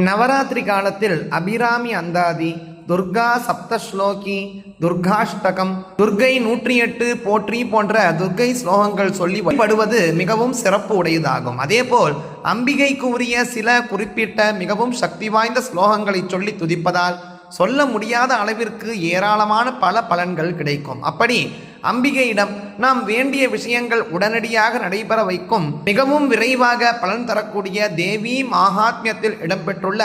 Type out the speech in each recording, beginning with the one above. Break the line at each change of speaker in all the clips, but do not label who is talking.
நவராத்திரி காலத்தில் அபிராமி அந்தாதி, துர்கா சப்தஸ்லோகி, துர்காஷ்டகம், துர்கை 108 போற்றி போன்ற துர்கை ஸ்லோகங்கள் சொல்லி வழிபடுவது மிகவும் சிறப்பு உடையதாகும். அதேபோல் அம்பிகைக்கு உரிய சில குறிப்பிட்ட மிகவும் சக்தி வாய்ந்த ஸ்லோகங்களை சொல்லி துதிப்பதால் சொல்ல முடியாத அளவிற்கு ஏராளமான பல பலன்கள் கிடைக்கும். அப்படி அம்பிகையிடம் நாம் வேண்டிய விஷயங்கள் உடனடியாக நடைபெற வைக்கும் மிகவும் விரைவாக பலன் தரக்கூடிய தேவி மகாத்மியத்தில் இடம்பெற்றுள்ள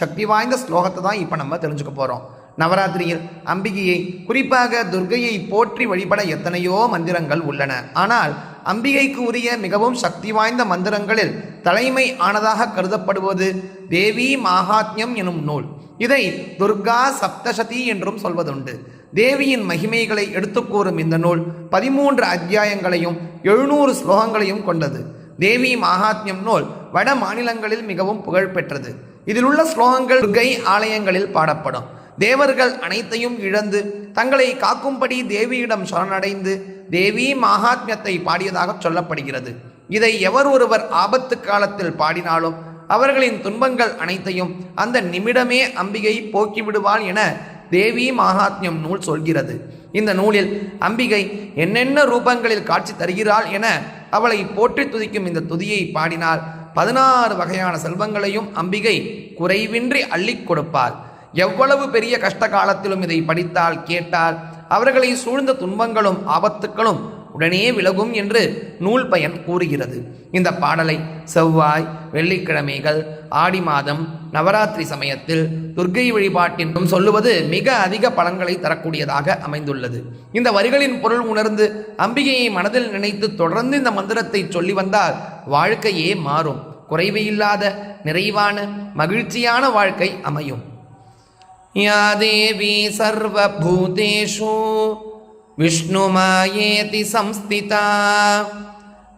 சக்தி வாய்ந்த ஸ்லோகத்தை தான் இப்போ நம்ம தெரிஞ்சுக்க போகிறோம். நவராத்திரியில் அம்பிகையை, குறிப்பாக துர்கையை போற்றி வழிபட எத்தனையோ மந்திரங்கள் உள்ளன. ஆனால் அம்பிகைக்கு உரிய மிகவும் சக்தி வாய்ந்த மந்திரங்களில் தலைமை ஆனதாக கருதப்படுவது தேவி மகாத்மியம் எனும் நூல். இதை துர்கா சப்தசதி என்றும் சொல்வதுண்டு. தேவியின் மகிமைகளை எடுத்துக்கூறும் இந்த நூல் 13 அத்தியாயங்களையும் 700 ஸ்லோகங்களையும் கொண்டது. தேவி மகாத்மியம் நூல் வட மாநிலங்களில் மிகவும் புகழ்பெற்றது. இதில் உள்ள ஸ்லோகங்கள் துர்கை ஆலயங்களில் பாடப்படும். தேவர்கள் அனைத்தையும் இழந்து தங்களை காக்கும்படி தேவியிடம் சரணடைந்து தேவி மகாத்மியத்தை பாடியதாக சொல்லப்படுகிறது. இதை எவர் ஒருவர் ஆபத்து காலத்தில் பாடினாலும் அவர்களின் துன்பங்கள் அனைத்தையும் அந்த நிமிடமே அம்பிகை போக்கிவிடுவாள் என தேவி மகாத்மியம் நூல் சொல்கிறது. இந்த நூலில் அம்பிகை என்னென்ன ரூபங்களில் காட்சி தருகிறாள் என அவளை போற்றி துதிக்கும் இந்த துதியை பாடினால் 16 வகையான செல்வங்களையும் அம்பிகை குறைவின்றி அள்ளி கொடுப்பாள். எவ்வளவு பெரிய கஷ்ட காலத்திலும் இதை படித்தால் கேட்டால் அவர்களை சூழ்ந்த துன்பங்களும் ஆபத்துக்களும் உடனே விலகும் என்று நூல் பயன் கூறுகிறது. இந்த பாடலை செவ்வாய், வெள்ளிக்கிழமைகள், ஆடி மாதம், நவராத்திரி சமயத்தில் துர்கை வழிபாட்டின் சொல்லுவது மிக அதிக பலன்களை தரக்கூடியதாக அமைந்துள்ளது. இந்த வரிகளின் பொருள் உணர்ந்து அம்பிகையை மனதில் நினைத்து தொடர்ந்து இந்த மந்திரத்தை சொல்லி வந்தால் வாழ்க்கையே மாறும். குறைவு இல்லாத நிறைவான மகிழ்ச்சியான வாழ்க்கை அமையும். யா தேவி சர்வபூதேஷு விஷ்ணுமாயேதி சம்ஸ்திதா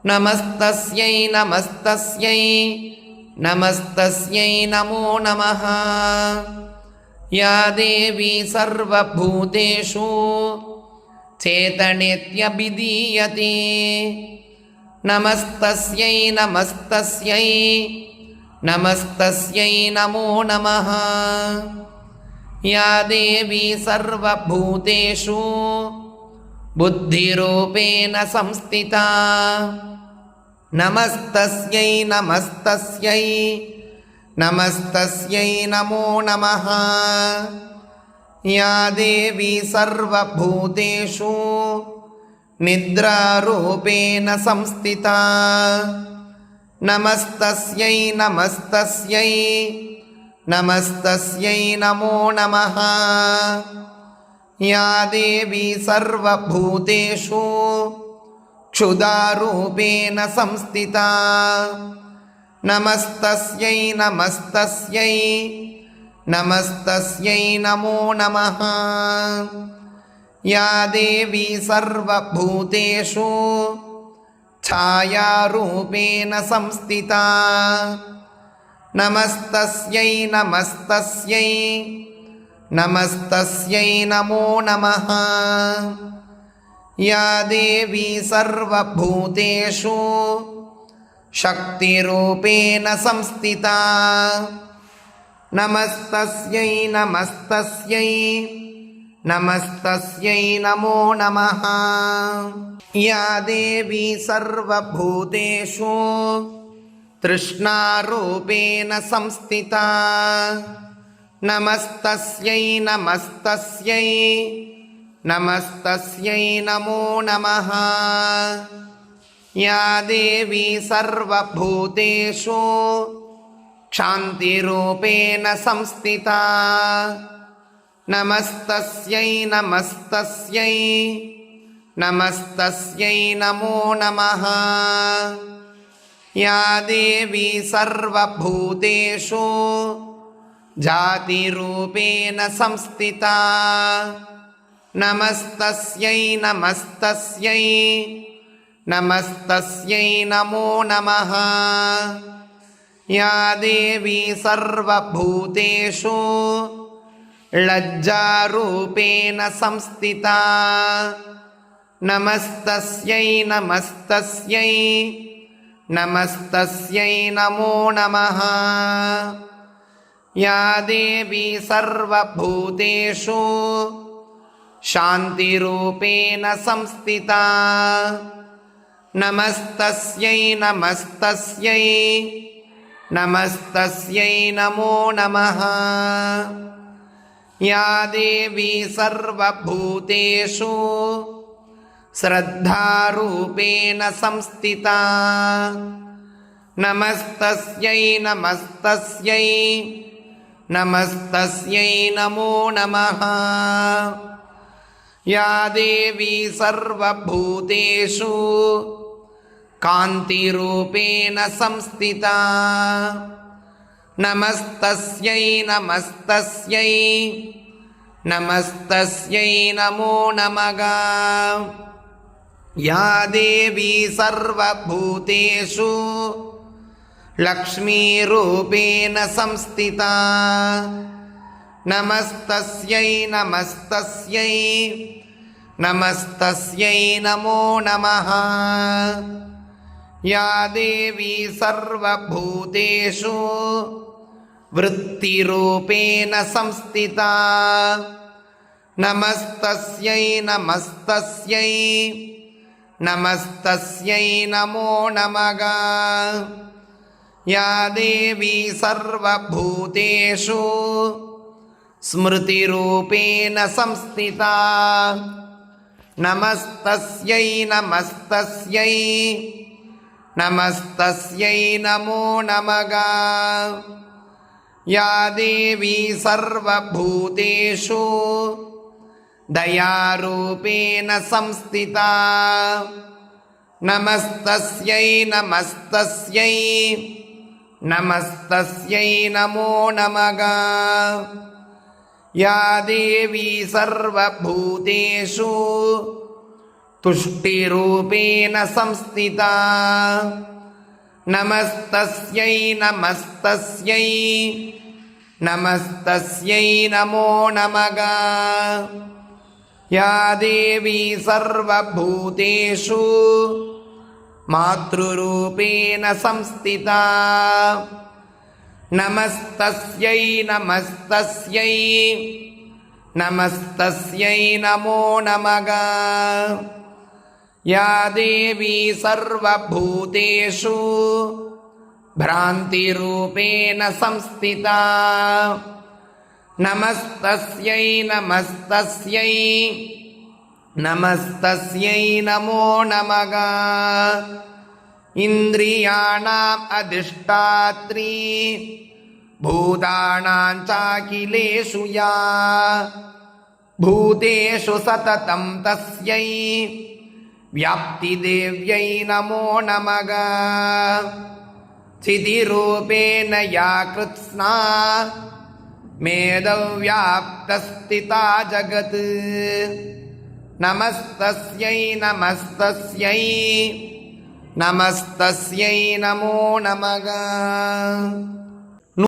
நமஸ்தஸ்யை நமஸ்தஸ்யை நமஸ்தஸ்யை நமோ நமः. யா தேவி சர்வபூதேஷு சேதனேத்யபிதீயதே நமஸ்தஸ்யை நமஸ்தஸ்யை நமஸ்தஸ்யை நமோ நமः. யா தேவி சர்வபூதேஷு புத்திரூபேண சம்ஸ்திதா நமஸ்தஸ்யை நமஸ்தஸ்யை நமஸ்தஸ்யை நமோ நமः. யா தேவி சர்வபூதேஷு நித்ராரூபேண சம்ஸ்திதா நமஸ்தஸ்யை நமஸ்தஸ்யை நமஸ்தஸ்யை நமோ நமः. யா தேவி சர்வபூதேஷு க்ஷுதாரூபேண சம்ஸ்திதா நமஸ்தஸ்யை நமஸ்தஸ்யை நமஸ்தஸ்யை நமோ நமः. யா தேவி சர்வபூதேஷு ಛಾಯಾரூபேண சம்ஸ்திதா நமஸ்தஸ்யை நமஸ்தஸ்யை நமஸ்தஸ்யை நமோ நமः. யா தேவி சர்வபூதேஷு சக்திரூபேண சம்ஸ்திதா நமஸ்தஸ்யை நமஸ்தஸ்யை நமஸ்தஸ்யை நமோ நமः. யா தேவி சர்வபூதேஷு திருஷ்ணாரூபேண சம்ஸ்திதா நமஸ்தஸ்யை நமஸ்தஸ்யை நமஸ்தஸ்யை நமோ நமः. யா தேவி சர்வபூதேஷு க்ஷாந்திரூபேண சம்ஸ்திதா நமஸ்தஸ்யை நமஸ்தஸ்யை நமஸ்தஸ்யை நமோ நமः. யா தேவி சர்வபூதேஷு ஜாதிரூபேண சம்ஸ்திதா நமஸ்தஸ்யை நமஸ்தஸ்யை நமஸ்தஸ்யை நமோ நமः. யா தேவி சர்வபூதேஷு லஜ்ஜாரூபேண சம்ஸ்திதா நமஸ்தஸ்யை நமஸ்தஸ்யை நமஸ்தஸ்யை நமோ நமः. या देवी सर्वभूतेषु शान्तिरूपेण संस्थिता नमस्तस्यै नमस्तस्यै नमस्तस्यै नमो नमः। या देवी सर्वभूतेषु श्रद्धारूपेण संस्थिता नमस्तस्यै नमस्तस्यै नमस्तस्यै नमो नमः। या देवी सर्वभूतेषु कान्तिरूपेण संस्थिता नमस्तस्यै नमस्तस्यै नमस्तस्यै नमो नमः। या देवी सर्वभूतेषु लक्ष्मीरूपेण संस्थिता नमस्तस्यै नमस्तस्यै नमस्तस्यै नमो नमः। या देवी सर्वभूतेषु वृत्तिरूपेण संस्थिता नमस्तस्यै नमस्तस्यै नमस्तस्यै नमो नमः। या देवी सर्वभूतेषु स्मृतिरूपेण संस्थिता नमस्तस्यै नमस्तस्यै नमस्तस्यै नमो नमः। या देवी सर्वभूतेषु दयारूपेण संस्थिता नमस्तस्यै नमस्तस्यै नमस्तस्यै नमो नमः। या देवी सर्वभूतेषु तुष्टिरूपेण संस्थिता नमस्तस्यै नमस्तस्यै नमस्तस्यै नमो नमः। या देवी सर्वभूतेषु मातृरूपेण संस्थिता नमस्तस्यै नमस्तस्यै नमस्तस्यै नमो नमः। या देवी सर्वभूतेषु भ्रान्तिरूपेण संस्थिता नमस्तस्यै नमस्तस्यै नमस्तस्यै नमो नमः। इन्द्रियाणाम् अधिष्ठात्री भूतानां चाखिलेषु या भूतेषु सततं तस्यै व्याप्तिदेव्यै नमो नमः। चितिरूपेण या कृत्स्ना मेदव्याप्तस्थिता जगत् नमस्तस्यै नमस्तस्यै नमस्तस्यै नमो नमः।